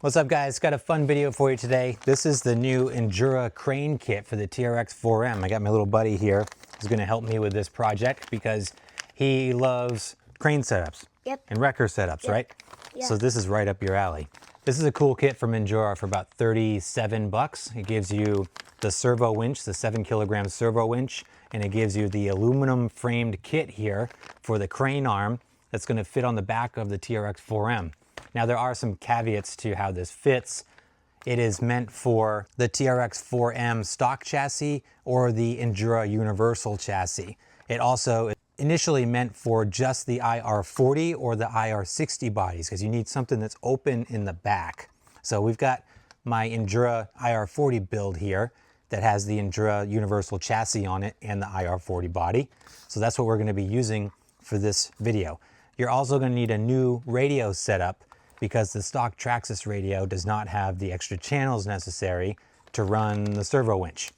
What's up guys, got a fun video for you today. This is the new Injora crane kit for the TRX4M. I got my little buddy here who's gonna help me with this project because he loves crane setups. Yep. And wrecker setups, Yep. right? Yeah. So this is right up your alley. This is a cool kit from Injora for about 37 bucks. It gives you the servo winch, the 7 kilogram servo winch, and it gives you the aluminum framed kit here for the crane arm that's gonna fit on the back of the TRX4M. Now there are some caveats to how this fits. It is meant for the TRX4M stock chassis or the Injora Universal Chassis. It also is initially meant for just the IR40 or the IR60 bodies because you need something that's open in the back. So we've got my Injora IR40 build here that has the Injora Universal Chassis on it and the IR40 body. So that's what we're going to be using for this video. You're also going to need a new radio setup because the stock Traxxas radio does not have the extra channels necessary to run the servo winch.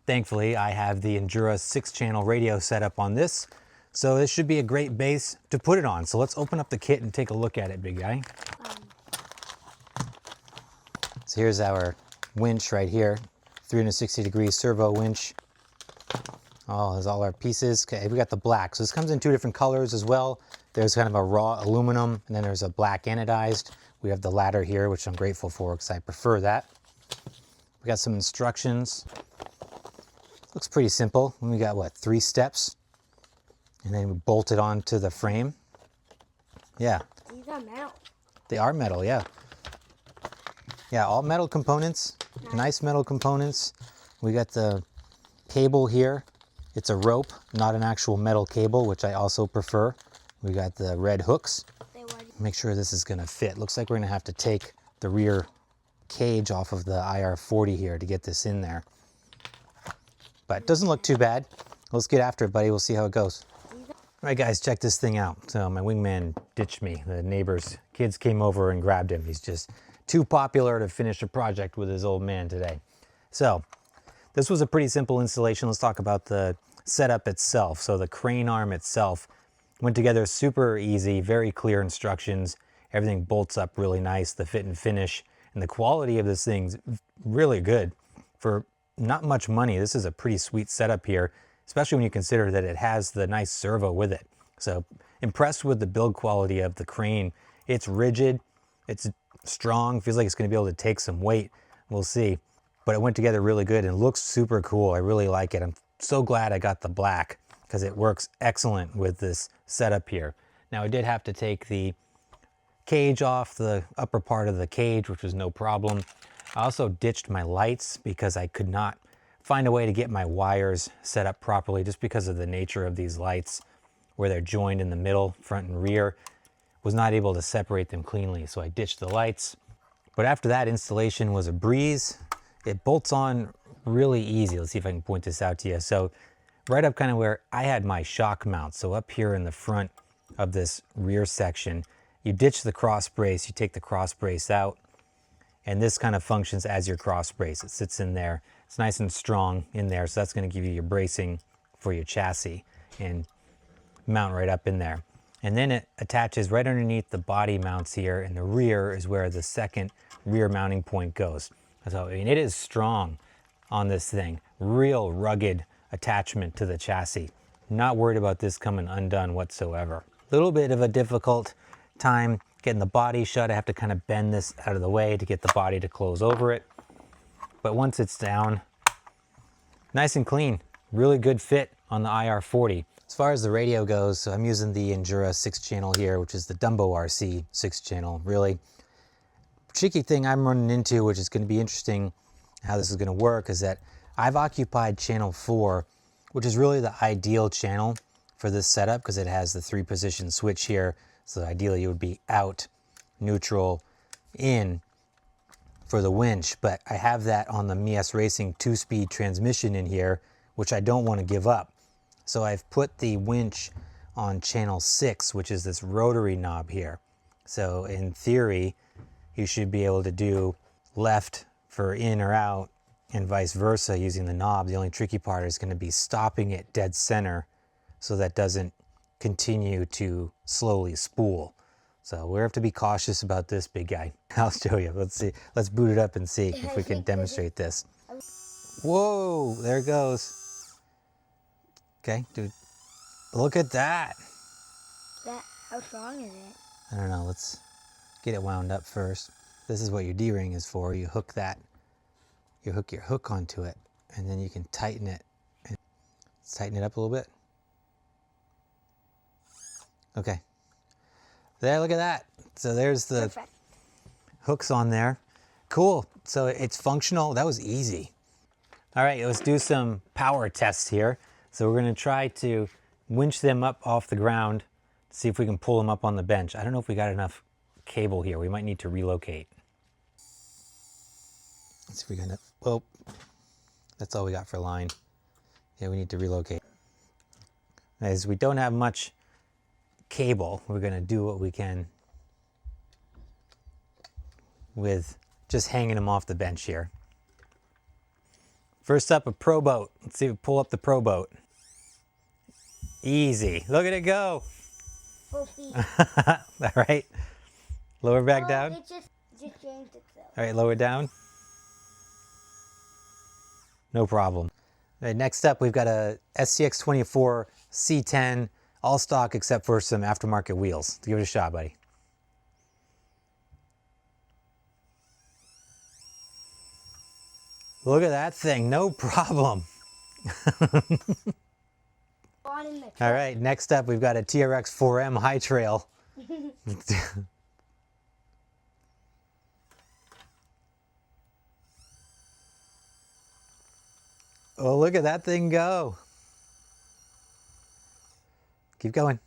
Thankfully, I have the Injora 6-channel radio setup on this, so this should be a great base to put it on. So let's open up the kit and take a look at it, big guy. So here's our winch right here, 360-degree servo winch. Oh, there's all our pieces. Okay, we got the black. So this comes in 2 different colors as well. There's kind of a raw aluminum, and then there's a black anodized. We have the latter here, which I'm grateful for because I prefer that. We got some instructions. Looks pretty simple. We got, what, 3 steps? And then we bolt it onto the frame. Yeah. These are metal. They are metal, yeah. Yeah, all metal components. Nice metal components. We got the cable here. It's a rope, not an actual metal cable, which I also prefer. We got the red hooks. Make sure this is gonna fit. Looks like we're gonna have to take the rear cage off of the IR40 here to get this in there. But it doesn't look too bad. Let's get after it, buddy. We'll see how it goes. All right, guys, check this thing out. So my wingman ditched me. The neighbor's kids came over and grabbed him. He's just too popular to finish a project with his old man today. So this was a pretty simple installation. Let's talk about the setup itself. So the crane arm itself went together super easy, very clear instructions. Everything bolts up really nice, the fit and finish. And the quality of this thing's really good. For not much money, this is a pretty sweet setup here, especially when you consider that it has the nice servo with it. So impressed with the build quality of the crane. It's rigid, it's strong, feels like it's gonna be able to take some weight. We'll see. But it went together really good and looks super cool. I really like it. I'm so glad I got the black because it works excellent with this setup here. Now I did have to take the cage off the upper part of the cage, which was no problem. I also ditched my lights because I could not find a way to get my wires set up properly just because of the nature of these lights where they're joined in the middle, front and rear. Was not able to separate them cleanly, so I ditched the lights. But after that, installation was a breeze. It bolts on really easy. Let's see if I can point this out to you. So right up kind of where I had my shock mount. So up here in the front of this rear section, you ditch the cross brace, you take the cross brace out, and this kind of functions as your cross brace. It sits in there. It's nice and strong in there, so that's going to give you your bracing for your chassis and mount right up in there. And then it attaches right underneath the body mounts here, and the rear is where the second rear mounting point goes. So I mean, it is strong on this thing. Real rugged attachment to the chassis. Not worried about this coming undone whatsoever. Little bit of a difficult time getting the body shut. I have to kind of bend this out of the way to get the body to close over it. But once it's down, nice and clean. Really good fit on the IR40. As far as the radio goes, so I'm using the Injora 6-channel here, which is the Dumbo RC 6-channel. Really tricky thing I'm running into, which is going to be interesting how this is going to work, is that I've occupied channel 4, which is really the ideal channel for this setup because it has the 3-position switch here. So ideally it would be out, neutral, in for the winch. But I have that on the Mies Racing 2-speed transmission in here, which I don't want to give up. So I've put the winch on channel 6, which is this rotary knob here. So in theory, you should be able to do left for in or out and vice versa using the knob. The only tricky part is going to be stopping it dead center so that doesn't continue to slowly spool. So we have to be cautious about this big guy. I'll show you. Let's see. Let's boot it up and see if we can demonstrate this. Whoa, there it goes. Okay, dude. Look at that. How strong is it? I don't know. Let's get it wound up first. This is what your D-ring is for. You hook that. You hook your hook onto it, and then you can tighten it. Let's tighten it up a little bit. Okay. There, look at that. So there's the Perfect. hooks on there. Cool. So it's functional. That was easy. All right, let's do some power tests here. So we're going to try to winch them up off the ground, see if we can pull them up on the bench. I don't know if we got enough cable here. We might need to relocate. Let's see if we got enough. Oh, that's all we got for line. Yeah, we need to relocate. As we don't have much cable, we're going to do what we can with just hanging them off the bench here. First up, a pro boat. Let's see if we pull up the pro boat. Easy. Look at it go. Full speed. All right. Lower back down. It just changed itself. All right, lower down. No problem. All right, next up, we've got a SCX24 C10, all stock except for some aftermarket wheels. Give it a shot, buddy. Look at that thing, no problem. All right, next up, we've got a TRX4M high trail. Oh, look at that thing go. Keep going.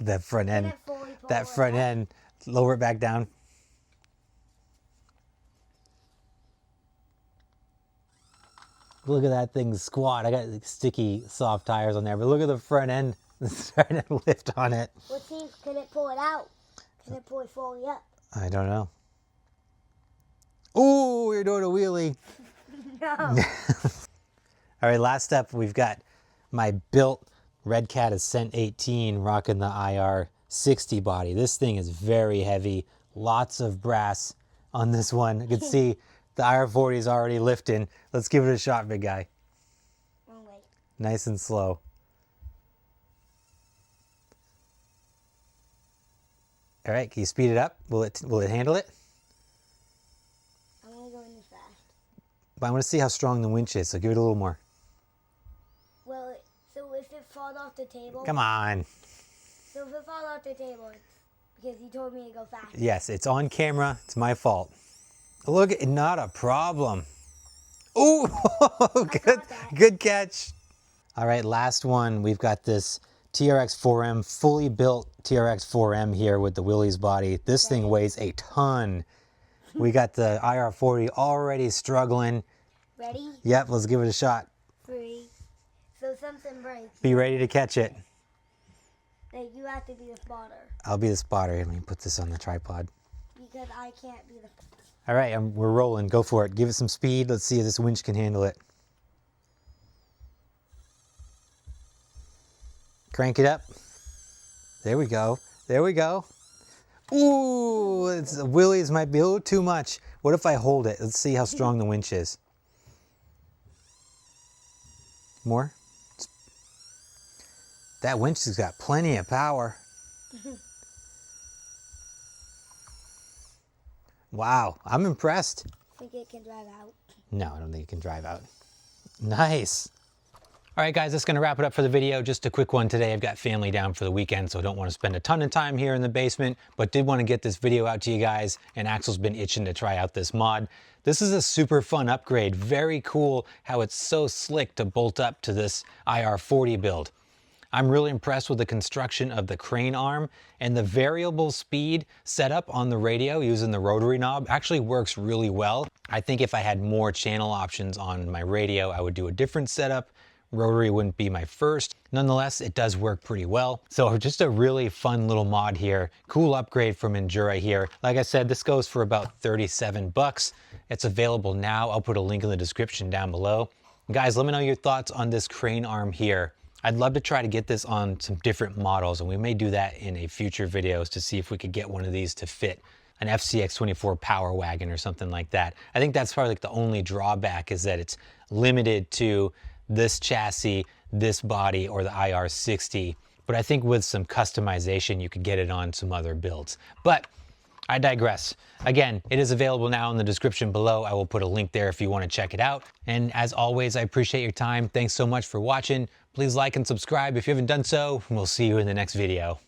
That front end, lower it back down. Look at that thing squat. I got sticky, soft tires on there, but look at the front end starting to lift on it. Can it pull it out? Can it pull it fully up? I don't know. Ooh, you're doing a wheelie. No. All right, last up, we've got my built Red Cat Ascent 18 rocking the IR 60 body. This thing is very heavy. Lots of brass on this one. You can see the IR 40 is already lifting. Let's give it a shot, big guy. Oh, wait. Nice and slow. All right, can you speed it up? Will it handle it? I'm only going this fast. But I want to see how strong the winch is, so give it a little more. Well, so if it falls off the table... Come on. So if it falls off the table, it's because you told me to go fast. Yes, it's on camera. It's my fault. Look, not a problem. Ooh, good catch. All right, last one. We've got this TRX4M, fully built TRX4M here with the Willys body. This thing weighs a ton. We got the IR40 already struggling. Ready? Yep, let's give it a shot. 3. So something breaks. Be ready to catch it. Like, you have to be the spotter. I'll be the spotter. Let me put this on the tripod. Because I can't be the... All right, we're rolling. Go for it. Give it some speed. Let's see if this winch can handle it. Crank it up. There we go. There we go. Ooh, Willys might be a little too much. What if I hold it? Let's see how strong the winch is. More? That winch has got plenty of power. Wow, I'm impressed. Think it can drive out? No, I don't think it can drive out. Nice. All right, guys, that's going to wrap it up for the video. Just a quick one today. I've got family down for the weekend, so I don't want to spend a ton of time here in the basement, but did want to get this video out to you guys, and Axel's been itching to try out this mod. This is a super fun upgrade. Very cool how it's so slick to bolt up to this IR40 build. I'm really impressed with the construction of the crane arm, and the variable speed setup on the radio using the rotary knob actually works really well. I think if I had more channel options on my radio, I would do a different setup. Rotary wouldn't be my first. Nonetheless, it does work pretty well. So just a really fun little mod here. Cool upgrade from Injora here. Like I said, this goes for about 37 bucks. It's available now. I'll put a link in the description down below. Guys, let me know your thoughts on this crane arm here. I'd love to try to get this on some different models, and we may do that in a future videos to see if we could get one of these to fit an FCX24 Power Wagon or something like that. I think that's probably like the only drawback, is that it's limited to this chassis, this body, or the IR60. But I think with some customization, you could get it on some other builds. But I digress. Again, it is available now in the description below. I will put a link there if you want to check it out. And as always, I appreciate your time. Thanks so much for watching. Please like and subscribe if you haven't done so, and we'll see you in the next video.